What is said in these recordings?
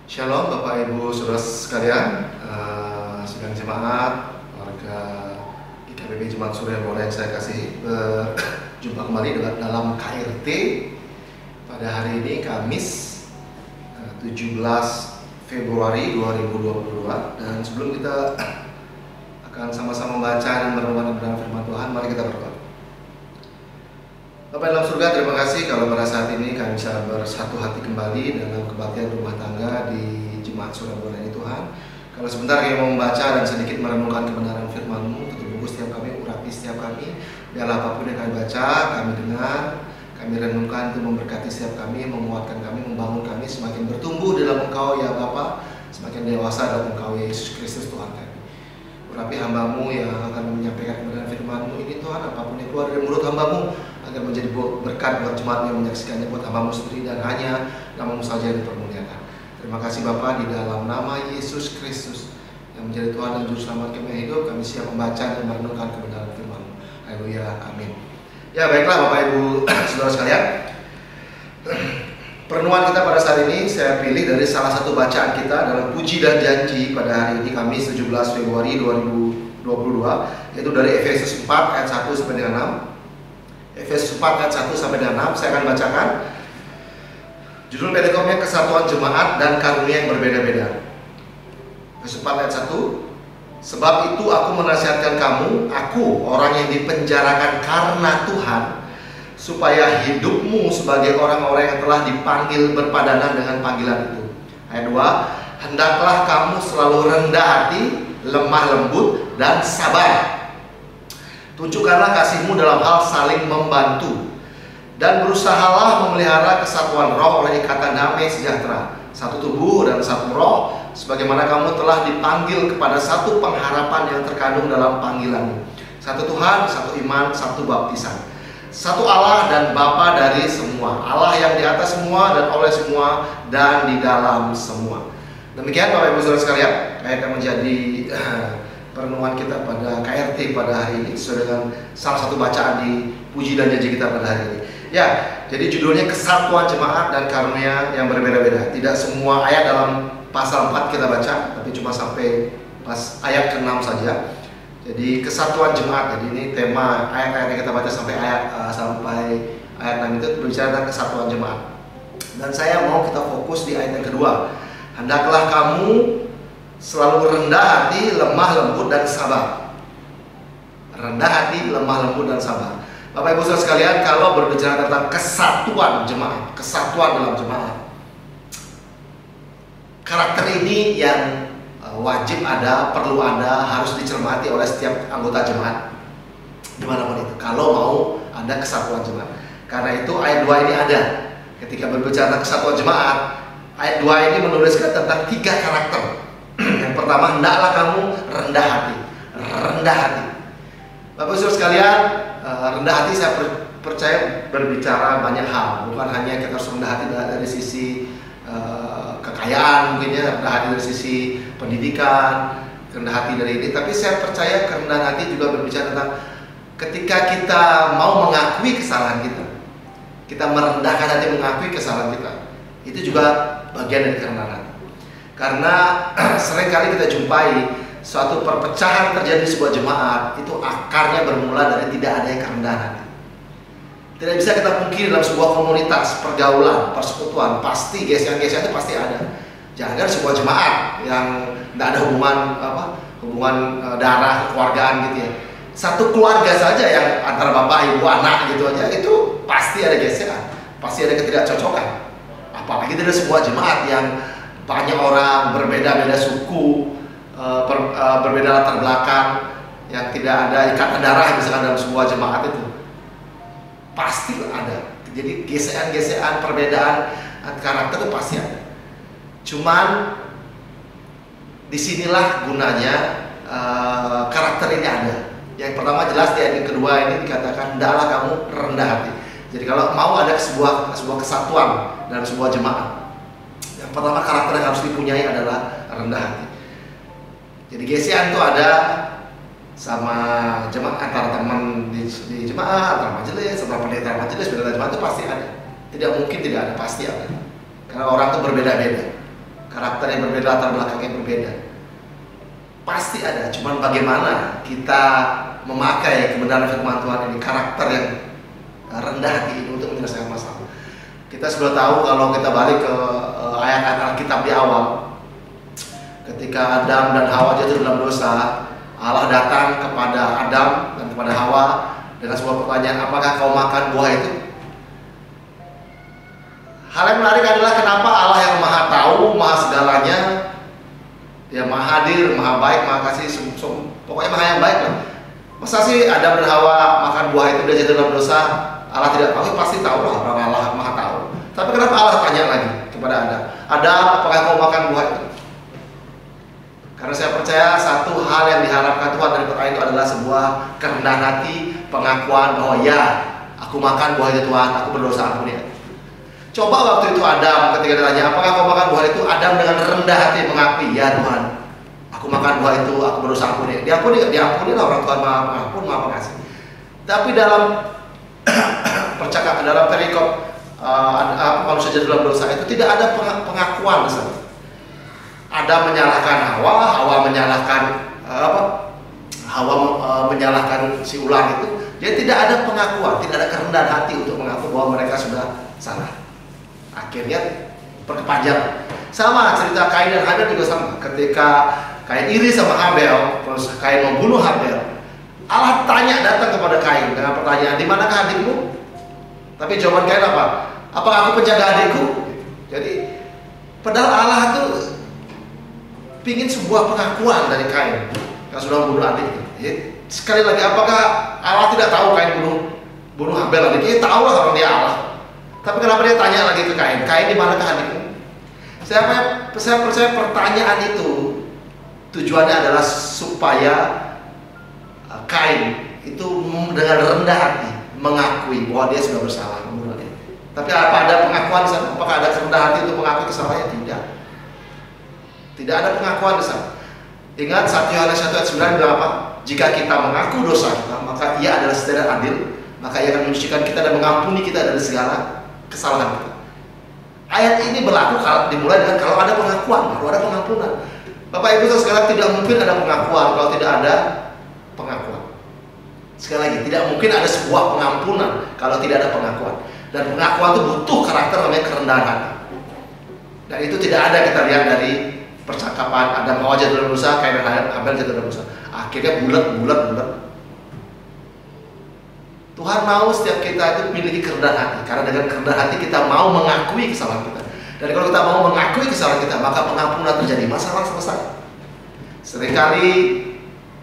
Shalom Bapak Ibu Saudara sekalian, sidang jemaat, warga GKBP Jemaat Surya Bola yang saya kasih, berjumpa kembali dalam KRT pada hari ini Kamis 17 Februari 2022. Dan sebelum kita akan sama-sama membaca dan merenungkan kebenaran firman Tuhan, mari kita berdoa. Bapak dalam surga, terima kasih kalau pada saat ini kami bisa bersatu hati kembali dalam kebaktian rumah tangga di Jemaat Surabaya ini Tuhan. Kalau sebentar kami mau membaca dan sedikit merenungkan kebenaran firman-Mu, tutup buku setiap kami, urapi setiap kami. Biarlah apapun yang kami baca, kami dengar, kami renungkan itu memberkati setiap kami, menguatkan kami, membangun kami semakin bertumbuh dalam Engkau ya Bapa, semakin dewasa dalam Engkau Yesus Kristus Tuhan kami. Urapi hamba-Mu yang akan menyampaikan kebenaran firman-Mu ini Tuhan, apapun yang keluar dari mulut hamba-Mu agar menjadi berkat buat jemaat yang menyaksikannya, buat hamba-Mu sendiri dan hanya nama-Mu saja yang dipermuliakan. Terima kasih Bapa, di dalam nama Yesus Kristus yang menjadi Tuhan dan Juru Selamat kami yang hidup, kami siap membaca dan merenungkan kebenaran firman-Mu. Haleluya, amin. Ya baiklah Bapak Ibu Saudara sekalian, perenungan kita pada saat ini saya pilih dari salah satu bacaan kita dalam Puji dan Janji pada hari ini Kamis 17 Februari 2022, yaitu dari Efesus 4 ayat 1 sampai dengan 6. Efesus 4 ayat 1 sampai dengan 6 saya akan bacakan. Judul pedekomnya Kesatuan Jemaat dan Karunia yang Berbeda-beda. Efesus 4 ayat 1. Sebab itu aku menasihatkan kamu, aku orang yang dipenjarakan karena Tuhan, supaya hidupmu sebagai orang-orang yang telah dipanggil berpadanan dengan panggilan itu. Ayat 2. Hendaklah kamu selalu rendah hati, lemah lembut, dan sabar. Tunjukkanlah kasihmu dalam hal saling membantu, dan berusahalah memelihara kesatuan roh oleh ikatan damai sejahtera, satu tubuh dan satu roh, sebagaimana kamu telah dipanggil kepada satu pengharapan yang terkandung dalam panggilanmu. Satu Tuhan, satu iman, satu baptisan, satu Allah dan Bapa dari semua, Allah yang di atas semua dan oleh semua dan di dalam semua. Demikian Bapak Ibu Saudara sekalian, akan menjadi perenungan kita pada KRT pada hari ini sesuai dengan salah satu bacaan di Puji dan Janji kita pada hari ini. Ya, jadi judulnya Kesatuan Jemaat dan Karunia yang Berbeda-beda. Tidak semua ayat dalam pasal 4 kita baca, tapi cuma sampai pas ayat ke-6 saja. Jadi kesatuan jemaat. Jadi ini tema ayat-ayat yang kita baca sampai ayat 6 itu berbicara tentang kesatuan jemaat. Dan saya mau kita fokus di ayat yang kedua. Hendaklah kamu selalu rendah hati, lemah lembut, dan sabar. Rendah hati, lemah lembut, dan sabar. Bapak Ibu Saudara sekalian, kalau berbicara tentang kesatuan jemaat, kesatuan dalam jemaat, karakter ini yang wajib ada, perlu ada, harus dicermati oleh setiap anggota jemaat dimanapun itu, kalau mau ada kesatuan jemaat. Karena itu ayat 2 ini ada. Ketika berbicara tentang kesatuan jemaat, ayat 2 ini menuliskan tentang 3 karakter. Yang pertama, hendaklah kamu rendah hati. Rendah hati. Bapak Saudara sekalian, rendah hati saya percaya berbicara banyak hal. Bukan hanya kita harus rendah hati dari sisi kekayaan, mungkin ya, rendah hati dari sisi pendidikan, rendah hati dari ini. Tapi saya percaya kerendahan hati juga berbicara tentang ketika kita mau mengakui kesalahan kita, kita merendahkan hati mengakui kesalahan kita, itu juga bagian dari kerendahan hati. Karena seringkali kita jumpai suatu perpecahan terjadi di sebuah jemaat, itu akarnya bermula dari tidak adanya kerendahan hati. Tidak bisa kita pungkiri dalam sebuah komunitas, pergaulan, persekutuan, pasti gesekan-gesekan itu pasti ada. Jangan sebuah jemaat yang tidak ada hubungan darah, kekeluargaan gitu ya. Satu keluarga saja yang antara bapak, ibu, anak gitu aja, itu pasti ada gesekan, pasti ada ketidakcocokan. Apalagi dari sebuah jemaat yang banyak orang, berbeda-beda suku, berbeda latar belakang, yang tidak ada ikatan darah misalkan dalam sebuah jemaat itu, pasti ada. Jadi gesekan-gesekan, perbedaan karakter itu pasti ada. Cuman disinilah gunanya karakter ini ada. Yang pertama jelas di ayat yang kedua ini dikatakan hendaklah kamu rendah hati. Jadi kalau mau ada sebuah kesatuan dalam sebuah jemaat, yang pertama karakter yang harus dipunyai adalah rendah hati. Jadi gesekan itu ada sama jemaat, antara teman di jemaat, antara majelis, antara pendeta majelis, pendeta jemaat itu pasti ada. Tidak mungkin tidak ada, pasti ada. Karena orang itu berbeda-beda. karakter yang berbeda, latar belakang yang berbeda. Pasti ada, cuman bagaimana kita memakai kebenaran firman Tuhan ini, karakter yang rendah hati ini untuk menyelesaikan masalah. Kita sudah tahu kalau kita balik ke ayat-ayat Alkitab di awal, ketika Adam dan Hawa jatuh dalam dosa, Allah datang kepada Adam dan kepada Hawa dengan sebuah pertanyaan, apakah kau makan buah itu? Hal yang menarik adalah kenapa Allah yang maha tahu, maha segalanya, dia maha hadir, maha baik, maha kasih, pokoknya maha yang baik lah. Masa sih Adam dan Hawa makan buah itu dia jatuh dalam dosa, Allah tidak tahu? Pasti tahu lah, orang Allah maha tahu. Tapi kenapa Allah tanya lagi kepada Adam, Adam, apakah kau makan buah itu? Karena saya percaya satu hal yang diharapkan Tuhan dari pertanyaan itu adalah sebuah kerendahan hati, pengakuan bahwa ya, aku makan buah itu Tuhan, aku berdosa, ampuni ya. Coba waktu itu Adam ketika ditanya, apakah kau makan buah itu? Adam dengan rendah hati mengakui, ya Tuhan, aku makan buah itu, aku berdosa, ampuni. Diampuni lah, orang Tuhan maha pengampun, maha pengasih. Tapi dalam percakapan, dalam perikop manusia jatuh dalam dosa itu tidak ada pengakuan di sana. Adam menyalahkan Hawa, Hawa menyalahkan menyalahkan si ular itu. Jadi tidak ada pengakuan, tidak ada kerendahan hati untuk mengaku bahwa mereka sudah salah. Akhirnya perkepanjangan. Sama cerita Kain dan Habel juga sama. Ketika Kain iri sama Habel, terus Kain membunuh Habel, Allah datang kepada Kain dengan pertanyaan, di manakah adikmu? Tapi jawaban Kain apa? Apakah aku penjaga adikku? Jadi padahal Allah itu pingin sebuah pengakuan dari Kain yang sudah membunuh adiknya. Sekali lagi, apakah Allah tidak tahu Kain bunuh Habel adiknya? Tahu lah, orang dia Allah. Tapi kenapa dia tanya lagi ke Kain? Kain, di manakah adikmu? Saya percaya pertanyaan itu tujuannya adalah supaya Kain itu dengan rendah hati mengakui bahwa dia sudah bersalah membunuh adiknya. Tapi apa ada pengakuan di sana? Apakah ada kerendahan hati untuk mengakui kesalahannya? Tidak. Tidak ada pengakuan di sana. Ingat 1 Yohanes 1 ayat 9 bilang apa? Jika kita mengaku dosa kita, maka Ia adalah setia dan adil, maka Ia akan menyucikan kita dan mengampuni kita dari segala kesalahan kita. Ayat ini berlaku dimulai dengan kalau ada pengakuan, baru ada pengampunan. Bapak Ibu sekarang tidak mungkin ada pengakuan kalau tidak ada pengakuan. Sekali lagi, tidak mungkin ada sebuah pengampunan kalau tidak ada pengakuan. Dan pengakuan itu butuh karakter namanya kerendahan hati. Dan itu tidak ada kita lihat dari percakapan Adam Hawa jatuh dalam dosa, Kain dan Habel jatuh dalam dosa. Akhirnya bulat. Tuhan mau setiap kita itu memiliki kerendahan hati, karena dengan kerendahan hati kita mau mengakui kesalahan kita. Dan kalau kita mau mengakui kesalahan kita, maka pengampunan terjadi, masalah selesai. Seringkali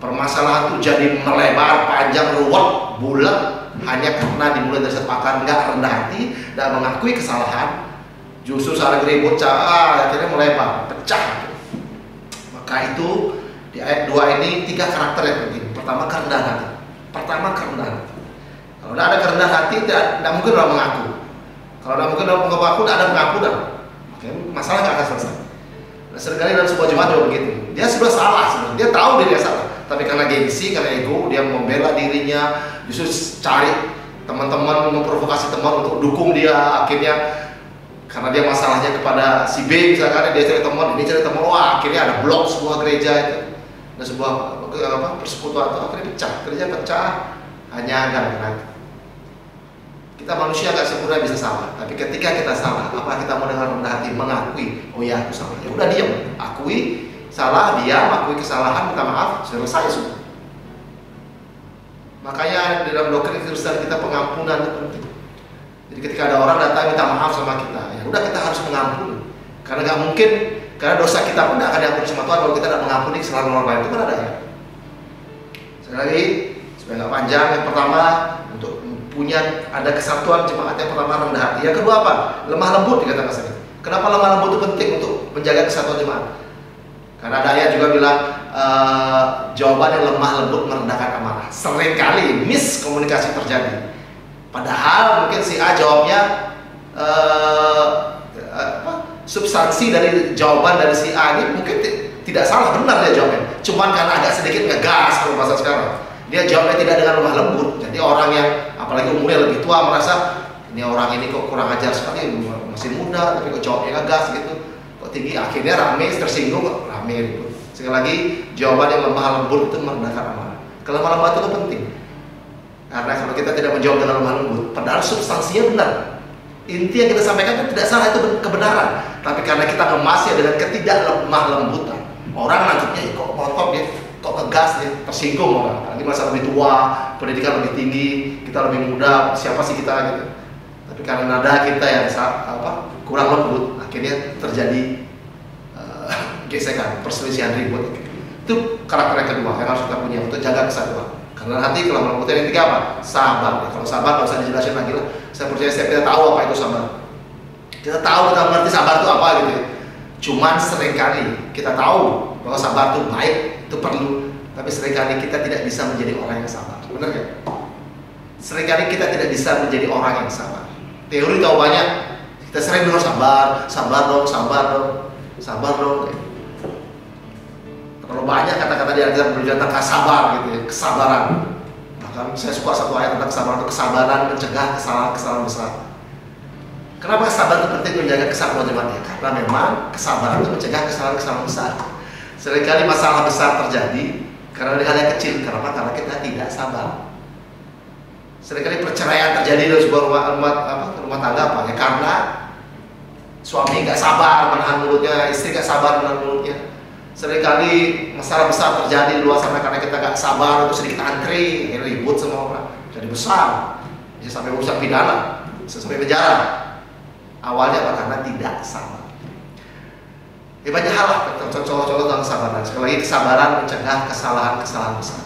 permasalahan itu jadi melebar, panjang, ruwet, bulat, hanya karena dimulai dari satu akar nggak rendah hati dan mengakui kesalahan. Justru saling ribut, akhirnya melebar, pecah. Maka itu di ayat 2 ini 3 karakter yang penting. Pertama, kerendahan hati. Kalau tidak ada kerendahan hati, tidak mungkin orang mengaku. Kalau tidak mungkin orang mengaku, tidak ada pengampunan. Makanya masalah nggak akan selesai. Nah, seringkali dalam sebuah jemaat juga begitu. Dia sudah salah sebenarnya, dia tahu dirinya salah. Tapi karena gengsi, karena ego, dia membela dirinya, justru cari teman-teman, memprovokasi teman untuk dukung dia. Akhirnya karena dia masalahnya kepada si B, misalkan dia cari teman, ini cari teman, wah akhirnya ada blok sebuah gereja itu, ada sebuah persekutuan itu akhirnya pecah, gereja pecah hanya gara-gara kita manusia nggak sempurna, bisa salah. Tapi ketika kita salah, apa kita mau dengan rendah hati mengakui, oh ya aku salah, ya udah diam, akui salah, diam, akui kesalahan, minta maaf, selesai sudah. Makanya dalam doktrin Kristen kita pengampunan itu penting. Jadi ketika ada orang datang minta maaf sama kita, ya udah kita harus mengampuni. Karena nggak mungkin, karena dosa kita pun nggak akan diampuni sama Tuhan kalau kita tidak mengampuni kesalahan orang lain. Itu kan ada ya. Sekali lagi, supaya nggak panjang, yang pertama untuk ada kesatuan jemaat, yang pertama rendah hati. Yang kedua apa? Lemah lembut dikatakan saya. Kenapa lemah lembut itu penting untuk menjaga kesatuan jemaat? Karena ada ayat juga bilang jawaban yang lemah lembut merendahkan amarah. Seringkali miskomunikasi terjadi. Padahal mungkin si A jawabnya substansi dari jawaban dari si A ini mungkin tidak salah, benar dia jawabnya. Cuman karena agak sedikit ngegas kalau bahasa sekarang. Dia jawabnya tidak dengan lemah lembut. Jadi orang yang apalagi umurnya lebih tua merasa ini orang ini kok kurang ajar sekali, masih muda tapi kok jawabnya ngegas gitu. kok tinggi, akhirnya rame, tersinggung, rame ribut. Sekali lagi, jawaban yang lemah lembut itu merendahkan amarah. Kelemah lembut itu penting, karena kalau kita tidak menjawab dengan lemah lembut, padahal substansinya benar, inti yang kita sampaikan itu tidak salah, itu kebenaran, tapi karena kita ngemasnya dengan ketidak lemah lembutan, orang nangkepnya kok ngotot dia, kok ngegas dia, tersinggung orang. Lagi masa lebih tua, pendidikan lebih tinggi, kita lebih muda, siapa sih kita gitu. Tapi karena nada kita yang kurang lembut, akhirnya terjadi gesekan, perselisihan, ribut. Itu karakter yang kedua yang harus kita punya untuk jaga kesatuan. Karena hati kelemah lembut. Yang ketiga apa? Sabar. Kalau sabar nggak usah dijelasin lagi lah. Saya percaya setiap kita tahu apa itu sabar. Kita tahu, kita mengerti sabar itu apa gitu. Cuman seringkali kita tahu bahwa sabar itu baik, itu perlu. Tapi seringkali kita tidak bisa menjadi orang yang sabar. Benar nggak? Seringkali kita tidak bisa menjadi orang yang sabar. Teori tahu banyak. Kita sering dengar sabar, sabar dong, sabar dong, sabar dong. Terlalu banyak kata-kata di Alkitab berbicara tentang sabar gitu ya, kesabaran. Bahkan saya suka satu ayat tentang kesabaran itu, kesabaran mencegah kesalahan-kesalahan besar. Kenapa sabar itu penting menjaga kesatuan jemaat? Karena memang kesabaran itu mencegah kesalahan-kesalahan besar. Seringkali masalah besar terjadi karena hal yang kecil. Kenapa? Karena kita tidak sabar. Seringkali perceraian terjadi dalam sebuah rumah tangga apa? Ya karena suami nggak sabar menahan mulutnya, istri nggak sabar menahan mulutnya. Seringkali masalah besar terjadi di luar sana karena kita nggak sabar untuk sedikit antri, ribut sama orang, jadi besar, bisa sampai urusan pidana, bisa sampai penjara. Awalnya apa? Karena tidak sabar. Ya banyak hal lah, contoh-contoh tentang kesabaran. Sekali lagi, kesabaran mencegah kesalahan-kesalahan besar.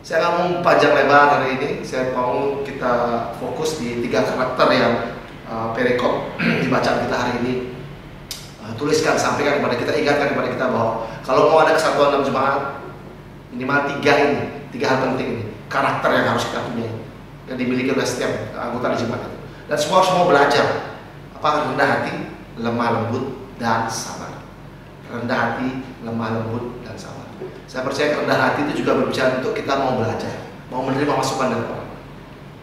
Saya nggak mau panjang lebar hari ini, saya mau kita fokus di 3 karakter yang perikop di bacaan kita hari ini. Tuliskan, sampaikan kepada kita, ingatkan kepada kita bahwa kalau mau ada kesatuan dalam jemaat, minimal 3 ini, 3 hal penting ini, karakter yang harus kita punya, yang dimiliki oleh setiap anggota di jemaat itu. Dan semua harus mau belajar apa? Rendah hati, lemah lembut, dan sabar. Rendah hati, lemah lembut, dan sabar. Saya percaya kerendahan hati itu juga berbicara untuk kita mau belajar, mau menerima masukan dari orang.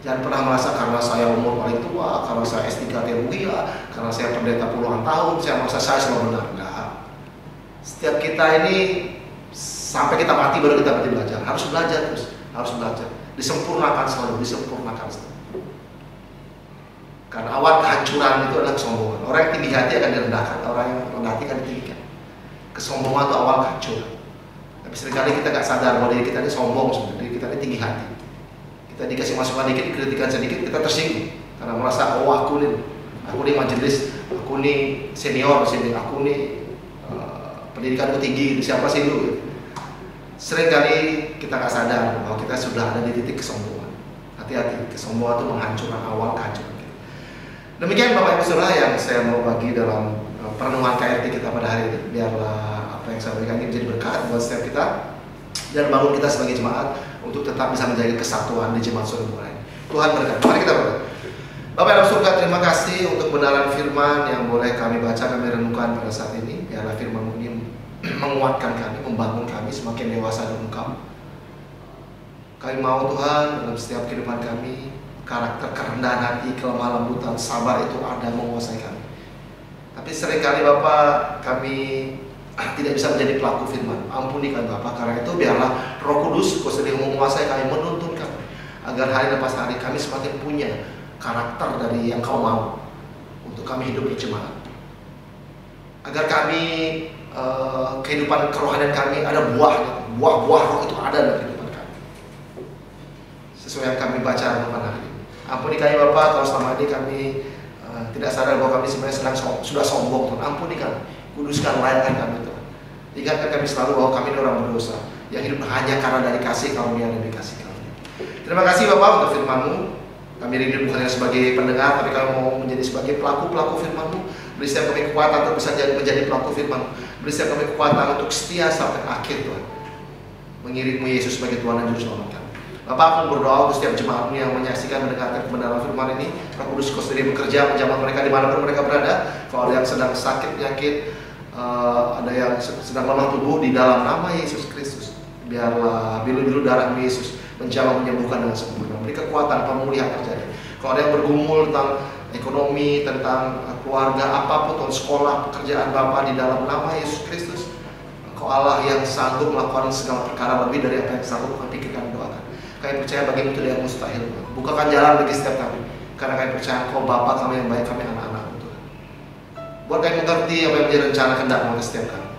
Jangan pernah merasa karena saya umur paling tua, karena saya S3 teologi lah, karena saya pendeta puluhan tahun, saya merasa saya selalu benar. Enggak. Setiap kita ini sampai kita mati baru kita berarti belajar. Harus belajar terus, harus belajar. Disempurnakan selalu, disempurnakan selalu. Karena awal kehancuran itu adalah kesombongan. Orang yang tinggi hati akan direndahkan, orang yang rendah hati akan ditinggikan. Kesombongan itu awal kehancuran. Tapi seringkali kita nggak sadar bahwa diri kita ini sombong, diri kita ini tinggi hati. Kita dikasih masukan dikit, kritikan sedikit, kita tersinggung karena merasa aku nih majelis, aku nih senior sini, aku nih pendidikanku tinggi, siapa sih lu? Seringkali kita nggak sadar bahwa kita sudah ada di titik kesombongan. Hati-hati, kesombongan itu menghancurkan awal kehancuran kita. Demikian Bapak Ibu Saudara yang saya mau bagi dalam perenungan KRT kita pada hari ini. Biarlah apa yang saya berikan ini menjadi berkat buat setiap kita dan bangun kita sebagai jemaat untuk tetap bisa menjaga kesatuan di jemaat Saudara ini. Tuhan berkati. Mari kita berdoa. Bapak dalam surga, terima kasih untuk kebenaran firman yang boleh kami baca, kami renungkan pada saat ini. Biarlah firman ini menguatkan kami, membangun kami semakin dewasa dalam Engkau. Kami mau Tuhan dalam setiap kehidupan kami, karakter kerendahan hati, kelemah lembutan, sabar itu ada menguasai kami. Tapi seringkali Bapak, kami tidak bisa menjadi pelaku firman. Ampuni kami Bapak, karena itu biarlah Roh Kudus sendiri menguasai kami, menuntun kami, agar hari lepas hari kami semakin punya karakter dari yang Kau mau untuk kami hidup di jemaat. Agar kami kehidupan kerohanian kami ada buahnya, buah-buah Roh itu ada dalam kehidupan kami. Sesuai yang kami baca pada hari ini. Ampuni kami Bapak, kalau selama ini kami tidak sadar bahwa kami sebenarnya sudah sombong Tuhan. Ampuni kami. Kuduskan, layakkan kami Tuhan. Ingatkan kami selalu bahwa kami ini orang berdosa yang hidup hanya karena dari kasih karunia dan kasih karunia. Terima kasih Bapak untuk firman-Mu. Kami rindu bukan hanya sebagai pendengar, tapi kami mau menjadi sebagai pelaku-pelaku firman-Mu. Beri setiap kami kekuatan untuk bisa menjadi pelaku firman-Mu. Beri setiap kami kekuatan untuk setia sampai akhir Tuhan, mengiringmu Yesus sebagai Tuhan dan Juru Selamat kami. Bapak, aku berdoa untuk setiap jemaat-Mu yang menyaksikan, mendengarkan kebenaran firman ini. Roh Kudus Kau sendiri bekerja menjamah mereka dimanapun mereka berada. Kalau ada yang sedang sakit penyakit, ada yang sedang lemah tubuh, di dalam nama Yesus Kristus, biarlah bilu-bilu darah Yesus menjamah menyembuhkan dengan sempurna. Beri kekuatan pemulihan terjadi. Kalau ada yang bergumul tentang ekonomi, tentang keluarga, apapun, Tuhan, sekolah, pekerjaan Bapa, di dalam nama Yesus Kristus, Engkau Allah yang sanggup melakukan segala perkara lebih dari apa yang sanggup kami pikirkan dan doakan. Kami percaya bagimu itu yang mustahil, Tuhan. Bukakan jalan bagi setiap kami, karena kami percaya Engkau Bapa kami yang baik, kami anak-anak, Tuhan. Buat kami mengerti apa yang menjadi rencana kehendak-Mu ke setiap kami,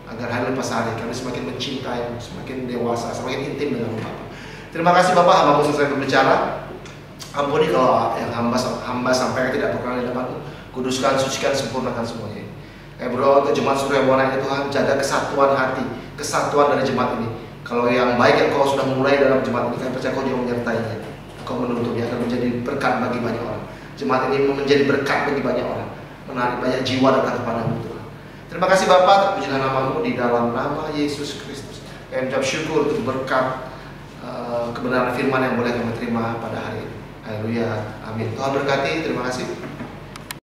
agar hari lepas hari kami semakin mencintai-Mu, semakin dewasa, semakin intim dengan Bapa. Terima kasih Bapak, hamba-Mu selesai berbicara. Ampuni kalau yang hamba sampai tidak berkenan di depan-Mu. Kuduskan, sucikan, sempurnakan semuanya. Kami berdoa untuk jemaat Surya Buana ini, Tuhan, jaga kesatuan hati, kesatuan dari jemaat ini. Kalau yang baik yang Kau sudah mulai dalam jemaat ini, kami percaya Kau juga menyertainya. Kau menuntutnya akan menjadi berkat bagi banyak orang. Jemaat ini menjadi berkat bagi banyak orang, menarik banyak jiwa datang kepada-Mu, Tuhan. Terima kasih Bapak, terpujilah nama-Mu di dalam nama Yesus Kristus. Kami ucap syukur untuk berkat kebenaran firman yang boleh kami terima pada hari ini. Haleluya, amin. Tuhan berkati, terima kasih.